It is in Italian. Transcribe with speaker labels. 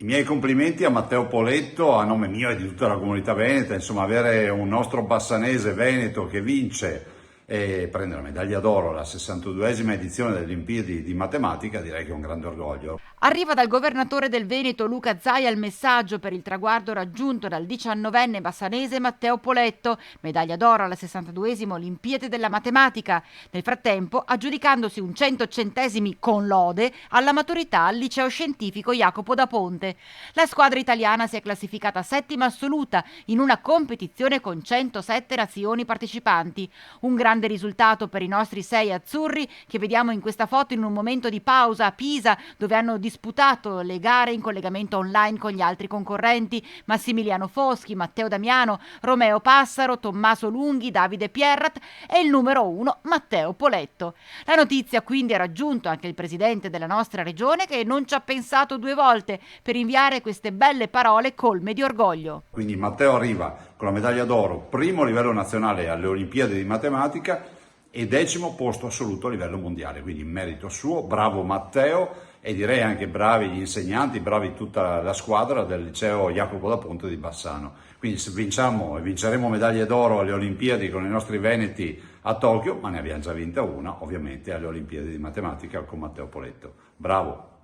Speaker 1: I miei complimenti a Matteo Poletto a nome mio e di tutta la comunità veneta, insomma avere un nostro bassanese veneto che vince e prende la medaglia d'oro alla 62esima edizione delle Olimpiadi di matematica direi che è un grande orgoglio.
Speaker 2: Arriva dal governatore del Veneto Luca Zaia il messaggio per il traguardo raggiunto dal 19enne bassanese Matteo Poletto, medaglia d'oro alla 62esima Olimpiade della matematica, nel frattempo aggiudicandosi un 100 centesimi con lode alla maturità al liceo scientifico Jacopo da Ponte. La squadra italiana si è classificata settima assoluta in una competizione con 107 nazioni partecipanti, un grande risultato per i nostri 6 azzurri che vediamo in questa foto in un momento di pausa a Pisa dove hanno disputato le gare in collegamento online con gli altri concorrenti Massimiliano Foschi, Matteo Damiano, Romeo Passaro, Tommaso Lunghi, Davide Pierrat e il numero 1 Matteo Poletto. La notizia quindi ha raggiunto anche il presidente della nostra regione che non ci ha pensato 2 volte per inviare queste belle parole colme di orgoglio.
Speaker 1: Quindi Matteo arriva con la medaglia d'oro, primo a livello nazionale alle Olimpiadi di matematica e 10° posto assoluto a livello mondiale, quindi in merito suo, bravo Matteo e direi anche bravi gli insegnanti, bravi tutta la squadra del liceo Jacopo da Ponte di Bassano. Quindi se vinciamo e vinceremo medaglie d'oro alle Olimpiadi con i nostri veneti a Tokyo, ma ne abbiamo già vinta una ovviamente alle Olimpiadi di matematica con Matteo Poletto. Bravo!